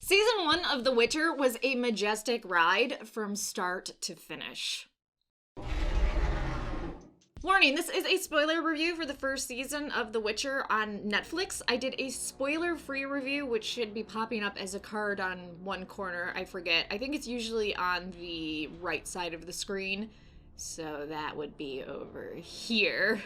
Season 1 of The Witcher was a majestic ride from start to finish. Warning, this is a spoiler review for the first season of The Witcher on Netflix. I did a spoiler-free review, which should be popping up as a card on one corner. I forget. I think it's usually on the right side of the screen. So that would be over here.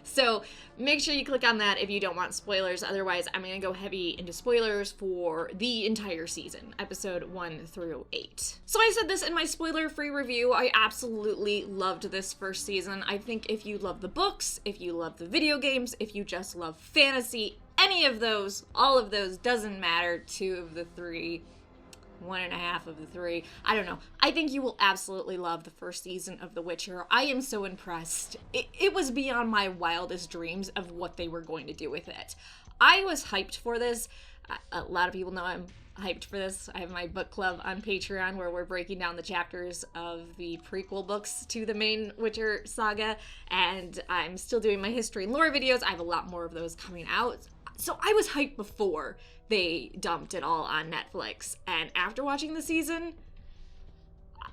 So make sure you click on that if you don't want spoilers. Otherwise, I'm going to go heavy into spoilers for the entire season, episode 1 through 8. So I said this in my spoiler-free review. I absolutely loved this first season. I think if you love the books, if you love the video games, if you just love fantasy, any of those, all of those, doesn't matter. 2 of the 3. 1.5 of the 3. I don't know. I think you will absolutely love the first season of The Witcher. I am so impressed. It was beyond my wildest dreams of what they were going to do with it. I was hyped for this. A lot of people know I'm hyped for this. I have my book club on Patreon where we're breaking down the chapters of the prequel books to the main Witcher saga, and I'm still doing my history and lore videos. I have a lot more of those coming out. So I was hyped before they dumped it all on Netflix. And after watching the season,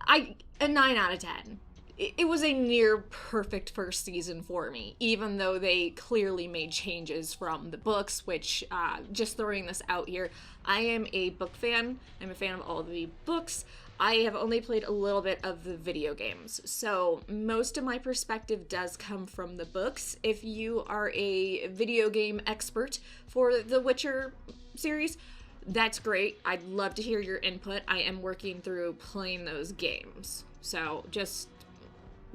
a 9 out of 10. It was a near perfect first season for me, even though they clearly made changes from the books, which, just throwing this out here, I am a book fan. I'm a fan of all the books. I have only played a little bit of the video games, so most of my perspective does come from the books. If you are a video game expert for the Witcher series, that's great. I'd love to hear your input. I am working through playing those games, so just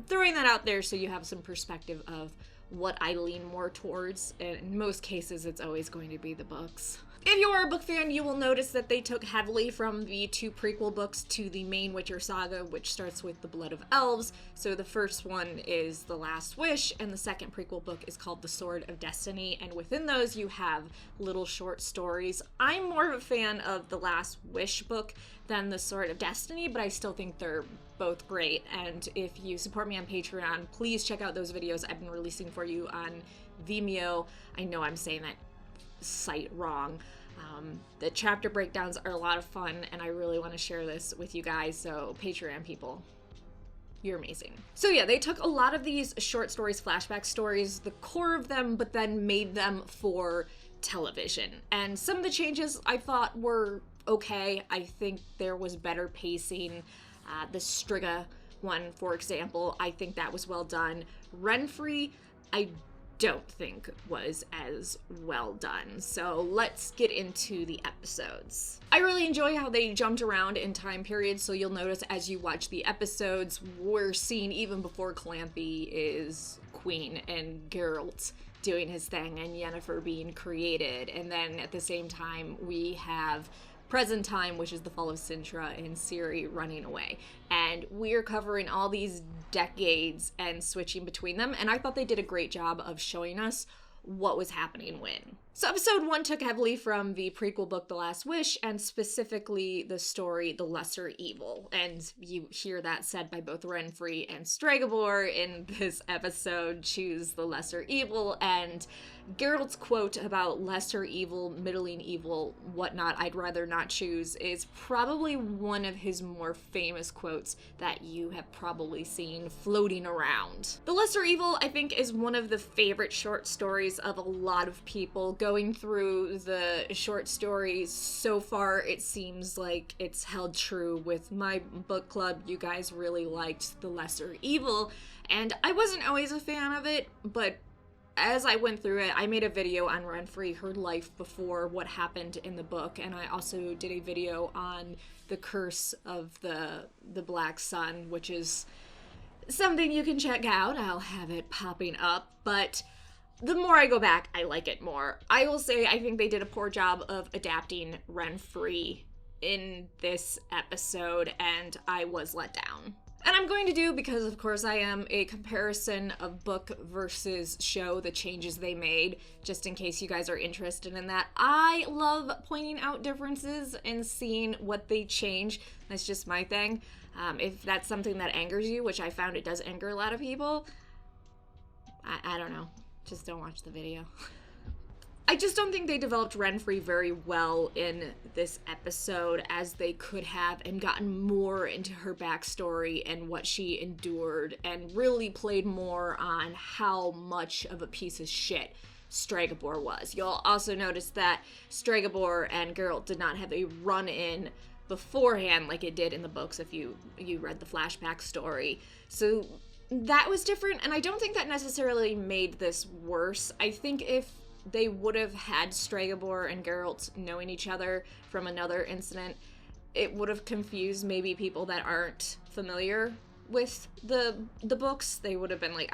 throwing that out there so you have some perspective of what I lean more towards. And in most cases, it's always going to be the books. If you are a book fan, you will notice that they took heavily from the 2 prequel books to the main Witcher saga, which starts with the Blood of Elves. So the first one is The Last Wish, and the second prequel book is called The Sword of Destiny, and within those you have little short stories. I'm more of a fan of the Last Wish book than the Sword of Destiny, but I still think they're both great, and if you support me on Patreon, please check out those videos I've been releasing for you on Vimeo. I know I'm saying that site wrong. The chapter breakdowns are a lot of fun, and I really want to share this with you guys, so Patreon people, you're amazing. So yeah, they took a lot of these short stories, flashback stories, the core of them, but then made them for television. And some of the changes I thought were okay. I think there was better pacing. The Striga one, for example, I think that was well done. Renfrey, I don't think was as well done. So let's get into the episodes. I really enjoy how they jumped around in time periods, so you'll notice as you watch the episodes, we're seeing even before Clancy is queen and Geralt doing his thing and Yennefer being created, and then at the same time we have present time, which is the Fall of Sentra and Ciri running away. And we're covering all these decades and switching between them, and I thought they did a great job of showing us what was happening when. So episode 1 took heavily from the prequel book The Last Wish, and specifically the story The Lesser Evil. And you hear that said by both Renfrey and Stregobor in this episode, choose the lesser evil, and Geralt's quote about lesser evil, middling evil, whatnot, I'd rather not choose, is probably one of his more famous quotes that you have probably seen floating around. The Lesser Evil, I think, is one of the favorite short stories of a lot of people. Going through the short stories so far, it seems like it's held true with my book club. You guys really liked The Lesser Evil, and I wasn't always a fan of it, but as I went through it, I made a video on Renfrey, her life before what happened in the book, and I also did a video on the curse of the Black Sun, which is something you can check out. I'll have it popping up, but the more I go back, I like it more. I will say I think they did a poor job of adapting Renfrey in this episode, and I was let down. And I'm going to do, because of course I am, a comparison of book versus show, the changes they made, just in case you guys are interested in that. I love pointing out differences and seeing what they change. That's just my thing. If that's something that angers you, which I found it does anger a lot of people, I don't know. Just don't watch the video. I just don't think they developed Renfrey very well in this episode as they could have, and gotten more into her backstory and what she endured, and really played more on how much of a piece of shit Stregobor was. You'll also notice that Stregobor and Geralt did not have a run-in beforehand like it did in the books if you read the flashback story. So that was different, and I don't think that necessarily made this worse. I think if they would have had Stregobor and Geralt knowing each other from another incident, it would have confused maybe people that aren't familiar with the books. They would have been like,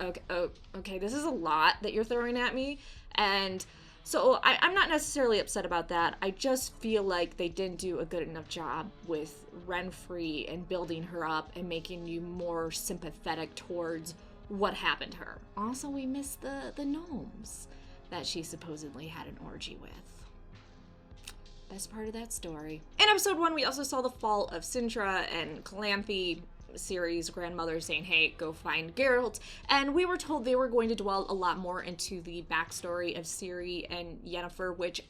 okay, this is a lot that you're throwing at me. And so I'm not necessarily upset about that. I just feel like they didn't do a good enough job with Renfrey and building her up and making you more sympathetic towards what happened to her. Also, we missed the gnomes that she supposedly had an orgy with. Best part of that story. In episode 1, we also saw the fall of Sentra and Calanthe, Ciri's grandmother, saying, hey, go find Geralt. And we were told they were going to dwell a lot more into the backstory of Ciri and Yennefer, which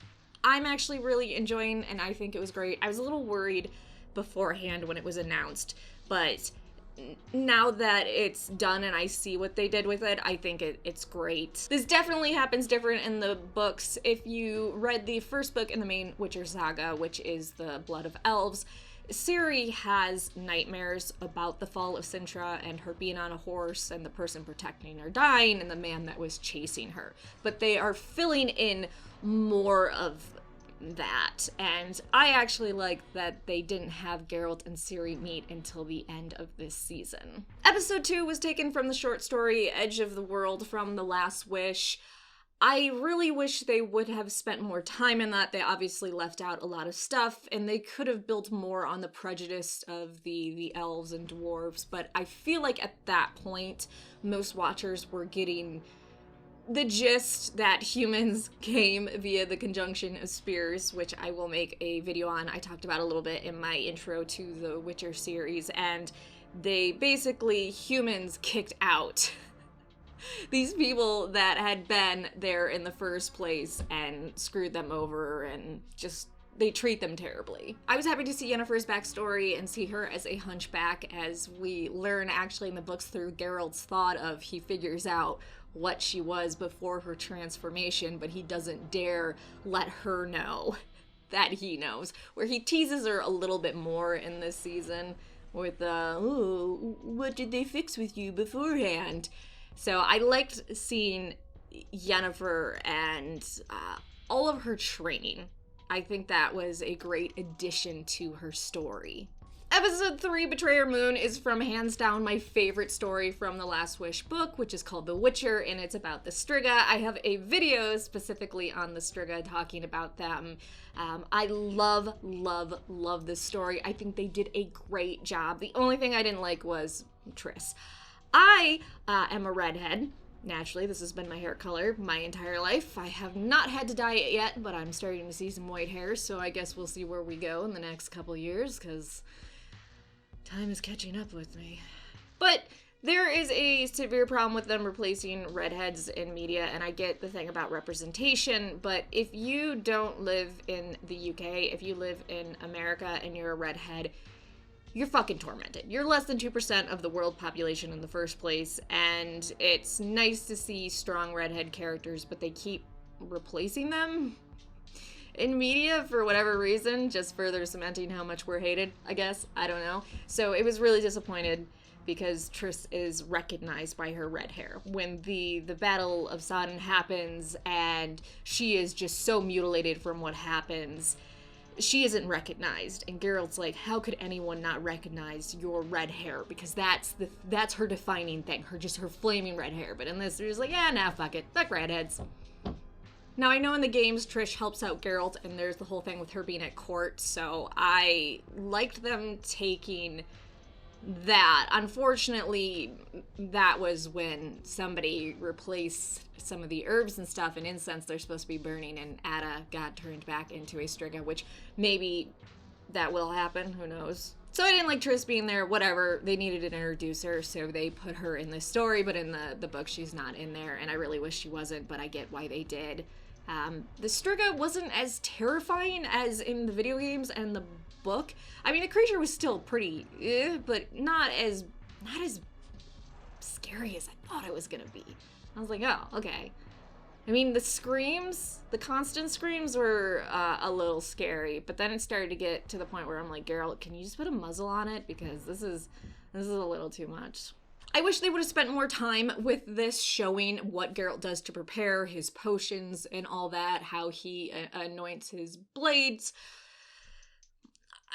I'm actually really enjoying, and I think it was great. I was a little worried beforehand when it was announced, but now that it's done and I see what they did with it, I think it's great. This definitely happens different in the books. If you read the first book in the main Witcher saga, which is The Blood of Elves, Ciri has nightmares about the fall of Sentra and her being on a horse and the person protecting her dying and the man that was chasing her. But they are filling in more of that, and I actually like that they didn't have Geralt and Ciri meet until the end of this season. Episode 2 was taken from the short story Edge of the World from The Last Wish. I really wish they would have spent more time in that. They obviously left out a lot of stuff, and they could have built more on the prejudice of the elves and dwarves, but I feel like at that point, most watchers were getting the gist that humans came via the conjunction of spears, which I will make a video on. I talked about a little bit in my intro to the Witcher series, and they basically, humans kicked out these people that had been there in the first place and screwed them over, and just, they treat them terribly. I was happy to see Yennefer's backstory and see her as a hunchback, as we learn actually in the books through Geralt's thought of, he figures out what she was before her transformation, but he doesn't dare let her know that he knows. Where he teases her a little bit more in this season with oh, what did they fix with you beforehand? So I liked seeing Yennefer and all of her training. I think that was a great addition to her story. Episode 3, Betrayer Moon, is from hands down my favorite story from the Last Wish book, which is called The Witcher, and it's about the Striga. I have a video specifically on the Striga talking about them. I love, love, love this story. I think they did a great job. The only thing I didn't like was Triss. I am a redhead. Naturally, this has been my hair color my entire life. I have not had to dye it yet, but I'm starting to see some white hair, so I guess we'll see where we go in the next couple years, because time is catching up with me. But there is a severe problem with them replacing redheads in media, and I get the thing about representation, but if you don't live in the UK, if you live in America and you're a redhead, you're fucking tormented. You're less than 2% of the world population in the first place, and it's nice to see strong redhead characters, but they keep replacing them in media for whatever reason, just further cementing how much we're hated, I guess. I don't know. So it was really disappointed because Triss is recognized by her red hair. When the Battle of Sodden happens and she is just so mutilated from what happens, she isn't recognized, and Geralt's like, how could anyone not recognize your red hair? Because that's her defining thing, her flaming red hair. But in this, they're just like, yeah, nah, fuck it, fuck redheads. Now, I know in the games, Trish helps out Geralt, and there's the whole thing with her being at court, so I liked them taking that. Unfortunately, that was when somebody replaced some of the herbs and stuff and incense they're supposed to be burning, and Ada got turned back into a Striga, which maybe that will happen, who knows. So I didn't like Triss being there, whatever. They needed an introducer, so they put her in this story, but in the book she's not in there, and I really wish she wasn't, but I get why they did. The Striga wasn't as terrifying as in the video games and the book. I mean, the creature was still pretty, but not as scary as I thought it was gonna be. I was like, oh, okay. I mean, the constant screams were a little scary, but then it started to get to the point where I'm like, Geralt, can you just put a muzzle on it? Because this is a little too much. I wish they would have spent more time with this, showing what Geralt does to prepare his potions and all that, how he anoints his blades.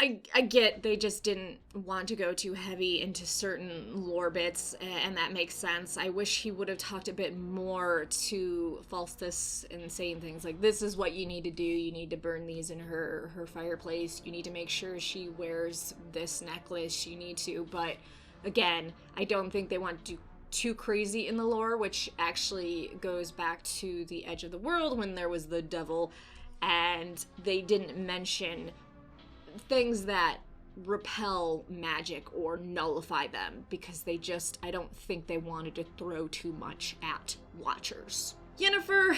I get they just didn't want to go too heavy into certain lore bits, and that makes sense. I wish he would have talked a bit more to Falstus and saying things like, this is what you need to do. You need to burn these in her fireplace. You need to make sure she wears this necklace. You need to, but again, I don't think they want to do too crazy in the lore, which actually goes back to the Edge of the World when there was the devil, and they didn't mention things that repel magic or nullify them because I don't think they wanted to throw too much at watchers. Yennefer,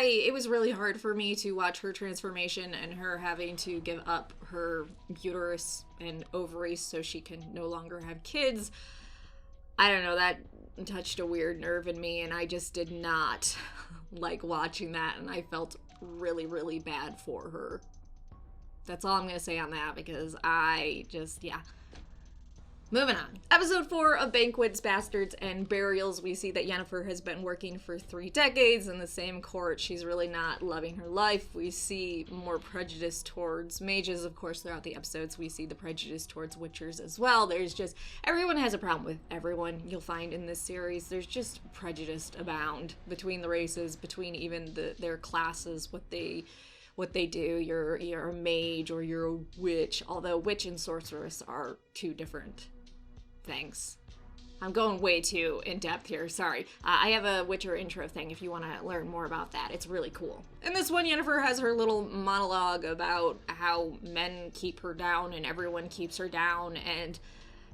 it was really hard for me to watch her transformation and her having to give up her uterus and ovaries so she can no longer have kids. I don't know, that touched a weird nerve in me, and I just did not like watching that, and I felt really, really bad for her. That's all I'm going to say on that, because yeah. Moving on. Episode 4 of Banquets, Bastards, and Burials, we see that Yennefer has been working for 3 decades in the same court. She's really not loving her life. We see more prejudice towards mages, of course, throughout the episodes. We see the prejudice towards witchers as well. Everyone has a problem with everyone you'll find in this series. There's just prejudice abound between the races, between even their classes, what they do. You're a mage or you're a witch, although witch and sorceress are 2 different things. I'm going way too in depth here, sorry. I have a Witcher intro thing if you want to learn more about that. It's really cool. In this one, Yennefer has her little monologue about how men keep her down and everyone keeps her down, and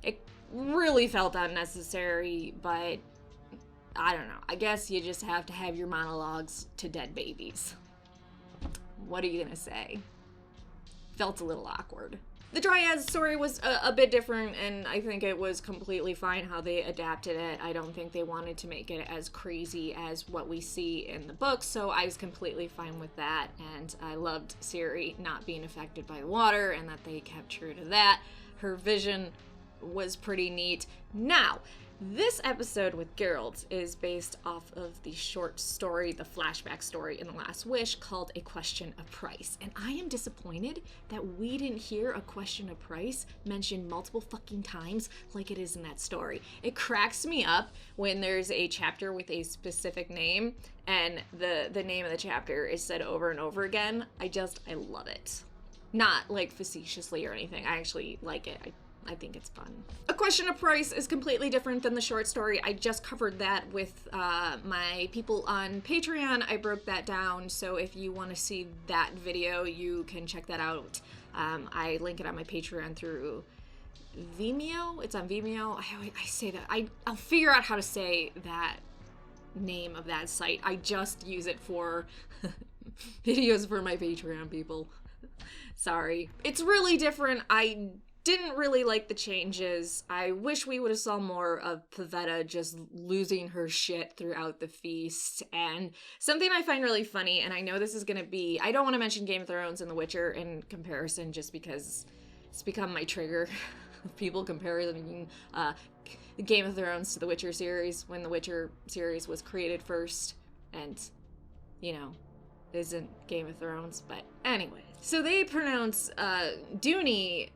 it really felt unnecessary, but I don't know. I guess you just have to have your monologues to dead babies. What are you gonna say? Felt a little awkward. The Dryad story was a bit different, and I think it was completely fine how they adapted it. I don't think they wanted to make it as crazy as what we see in the book, so I was completely fine with that, and I loved Ciri not being affected by the water, and that they kept true to that. Her vision was pretty neat. Now, this episode with Geralt is based off of the short story, the flashback story in The Last Wish called A Question of Price. And I am disappointed that we didn't hear A Question of Price mentioned multiple fucking times like it is in that story. It cracks me up when there's a chapter with a specific name and the name of the chapter is said over and over again. I love it. Not like facetiously or anything. I actually like it. I think it's fun. A Question of Price is completely different than the short story. I just covered that with my people on Patreon. I broke that down, so if you want to see that video, you can check that out. I link it on my Patreon through Vimeo. It's on Vimeo. I say that. I'll figure out how to say that name of that site. I just use it for videos for my Patreon people. Sorry. It's really different. I didn't really like the changes. I wish we would have saw more of Pavetta just losing her shit throughout the feast. And something I find really funny, and I know this is gonna be, I don't want to mention Game of Thrones and The Witcher in comparison just because it's become my trigger of people comparing Game of Thrones to the Witcher series when the Witcher series was created first, and, you know, isn't Game of Thrones, but anyway. So they pronounce Dooney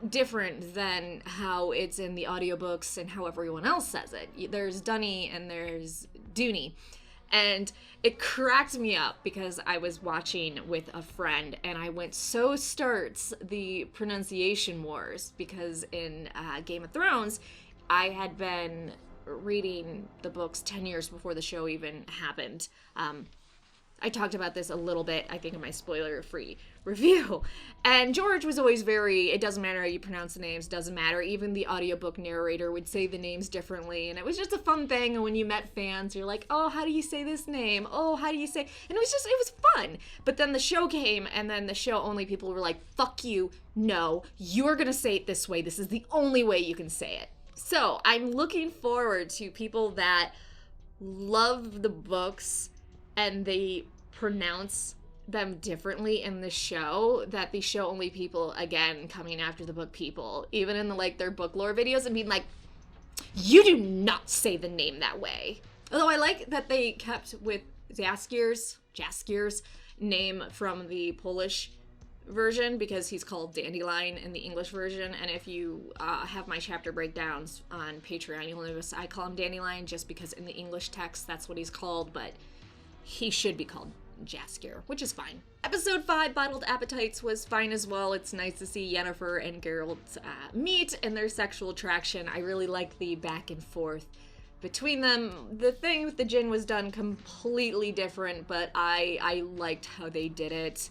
different than how it's in the audiobooks and how everyone else says it. There's Dunny and there's Dooney. And it cracked me up because I was watching with a friend and I went, so starts the pronunciation wars, because in Game of Thrones, I had been reading the books 10 years before the show even happened. I talked about this a little bit, I think, in my spoiler-free review. And George was always it doesn't matter how you pronounce the names, doesn't matter. Even the audiobook narrator would say the names differently. And it was just a fun thing. And when you met fans, you're like, oh, how do you say this name? Oh, how do you say? And it was fun. But then the show came, and then the show only people were like, fuck you. No, you're going to say it this way. This is the only way you can say it. So I'm looking forward to people that love the books and they pronounce them differently in the show, that the show only people, again, coming after the book people, even in their book lore videos, and being like, you do not say the name that way. Although I like that they kept with Jaskier's name from the Polish version, because he's called Dandelion in the English version, and if you have my chapter breakdowns on Patreon, you'll notice I call him Dandelion just because in the English text that's what he's called, but he should be called Jaskier, which is fine. Episode 5, Bottled Appetites, was fine as well. It's nice to see Yennefer and Geralt meet and their sexual attraction. I really like the back and forth between them. The thing with the gin was done completely different, but I liked how they did it.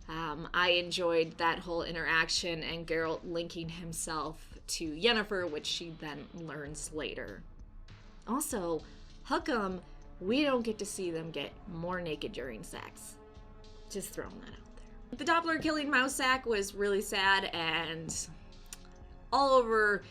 I enjoyed that whole interaction and Geralt linking himself to Yennefer, which she then learns later. Also, how come we don't get to see them get more naked during sex? Just throwing that out there. The Doppler killing mouse sack was really sad and all over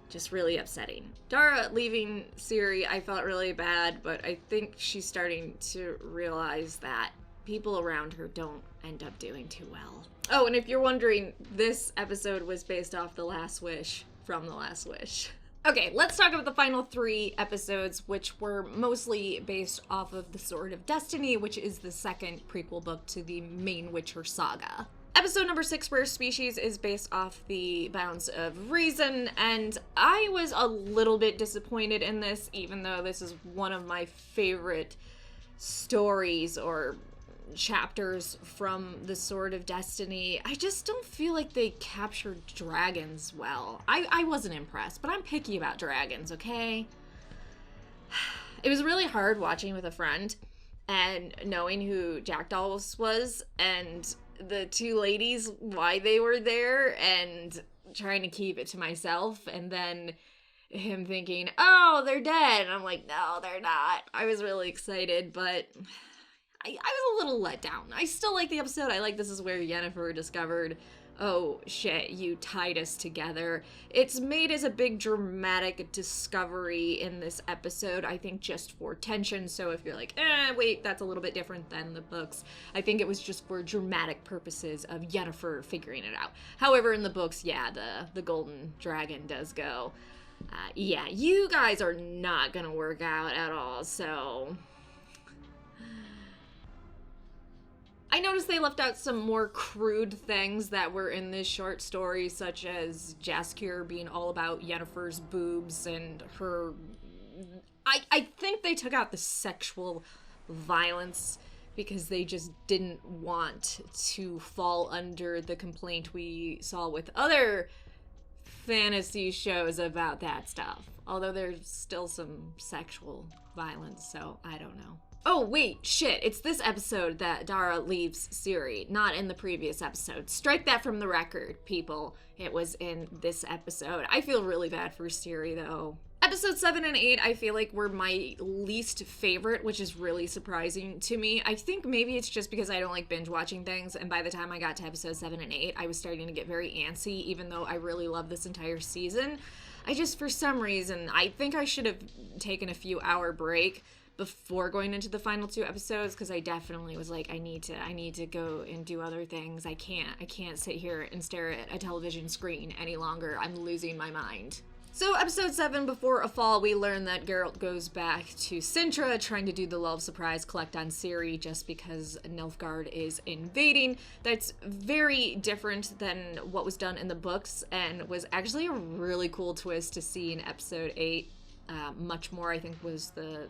just really upsetting. Dara leaving Ciri, I felt really bad, but I think she's starting to realize that people around her don't end up doing too well. Oh, and if you're wondering, this episode was based off The Last Wish from The Last Wish. Okay, let's talk about the final 3 episodes, which were mostly based off of The Sword of Destiny, which is the second prequel book to the main Witcher saga. Episode number 6, Rare Species, is based off the Bounds of Reason, and I was a little bit disappointed in this, even though this is one of my favorite stories or chapters from The Sword of Destiny. I just don't feel like they captured dragons well. I wasn't impressed, but I'm picky about dragons, okay? It was really hard watching with a friend and knowing who Jackdaws was and the 2 ladies, why they were there, and trying to keep it to myself, and then him thinking, oh, they're dead, and I'm like, no, they're not. I was really excited, but I was a little let down. I still like the episode. I like this is where Yennefer discovered, oh shit, you tied us together. It's made as a big dramatic discovery in this episode, I think just for tension. So if you're like, wait, that's a little bit different than the books, I think it was just for dramatic purposes of Yennefer figuring it out. However, in the books, yeah, the golden dragon does go, yeah, you guys are not gonna work out at all, so I noticed they left out some more crude things that were in this short story, such as Jaskier being all about Yennefer's boobs and her... I think they took out the sexual violence because they just didn't want to fall under the complaint we saw with other fantasy shows about that stuff. Although there's still some sexual violence, so I don't know. Oh, wait, shit, it's this episode that Dara leaves Ciri, not in the previous episode. Strike that from the record, people. It was in this episode. I feel really bad for Ciri, though. Episodes 7 and 8, I feel like were my least favorite, which is really surprising to me. I think maybe it's just because I don't like binge watching things, and by the time I got to episode 7 and 8, I was starting to get very antsy, even though I really love this entire season. I just, for some reason, I think I should have taken a few hour break before going into the final 2 episodes, because I definitely was like, I need to go and do other things. I can't sit here and stare at a television screen any longer. I'm losing my mind. So episode 7, Before a Fall, we learn that Geralt goes back to Cintra, trying to do the Love Surprise collect on Ciri just because Nilfgaard is invading. That's very different than what was done in the books, and was actually a really cool twist to see in episode 8. Much More, I think, was the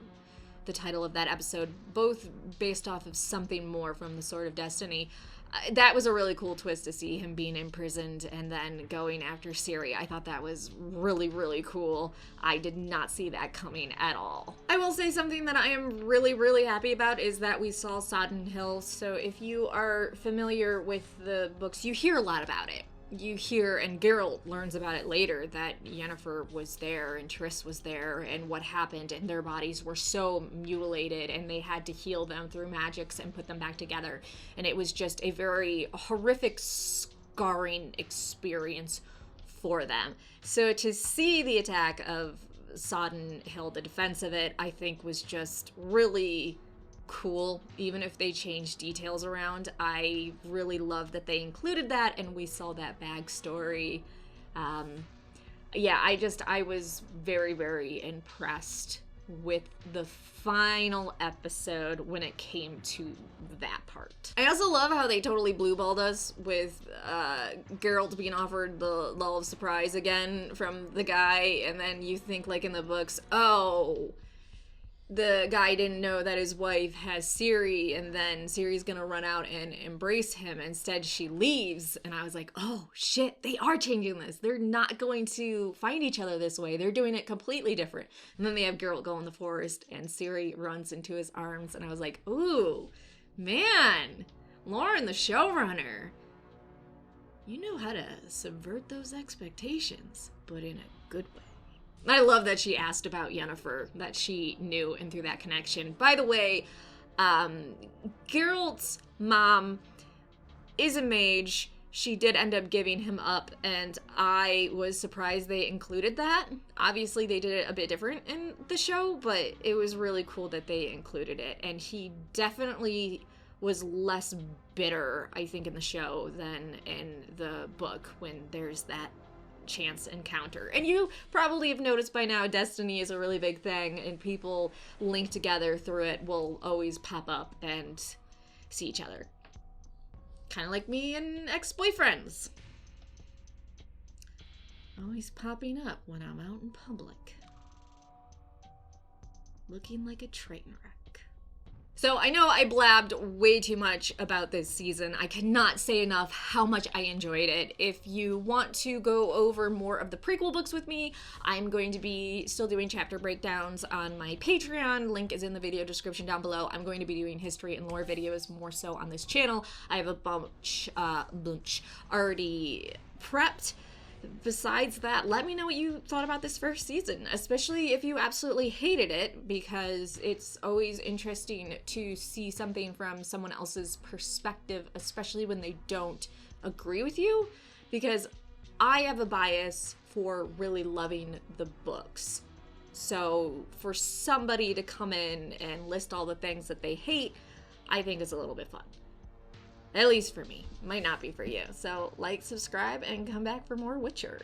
title of that episode, both based off of something more from The Sword of Destiny. that was a really cool twist to see him being imprisoned and then going after Ciri. I thought that was really, really cool. I did not see that coming at all. I will say something that I am really, really happy about is that we saw Sodden Hills. So if you are familiar with the books, you hear a lot about it. You hear, and Geralt learns about it later, that Yennefer was there and Triss was there and what happened, and their bodies were so mutilated and they had to heal them through magics and put them back together. And it was just a very horrific, scarring experience for them. So to see the attack of Sodden Hill, the defense of it, I think was just really cool. Even if they changed details around, I really love that they included that and we saw that backstory. Yeah, I was very, very impressed with the final episode when it came to that part. I also love how they totally blueballed us with Geralt being offered the Lull of Surprise again from the guy, and then you think, like in the books, oh, the guy didn't know that his wife has Ciri, and then Ciri's gonna run out and embrace him. Instead, she leaves, and I was like, oh shit, they are changing this. They're not going to find each other this way. They're doing it completely different. And then they have Geralt go in the forest, and Ciri runs into his arms, and I was like, ooh, man, Lauren, the showrunner, you know how to subvert those expectations, but in a good way. I love that she asked about Yennefer, that she knew, and through that connection. By the way, Geralt's mom is a mage. She did end up giving him up, and I was surprised they included that. Obviously, they did it a bit different in the show, but it was really cool that they included it. And he definitely was less bitter, I think, in the show than in the book when there's that chance encounter. And you probably have noticed by now, destiny is a really big thing, and people linked together through it will always pop up and see each other. Kind of like me and ex-boyfriends. Always popping up when I'm out in public. Looking like a train wreck. So I know I blabbed way too much about this season. I cannot say enough how much I enjoyed it. If you want to go over more of the prequel books with me, I'm going to be still doing chapter breakdowns on my Patreon. Link is in the video description down below. I'm going to be doing history and lore videos more so on this channel. I have a bunch already prepped. Besides that, let me know what you thought about this first season, especially if you absolutely hated it, because it's always interesting to see something from someone else's perspective, especially when they don't agree with you, because I have a bias for really loving the books. So for somebody to come in and list all the things that they hate, I think is a little bit fun. At least for me. Might not be for you. So like, subscribe, and come back for more Witcher.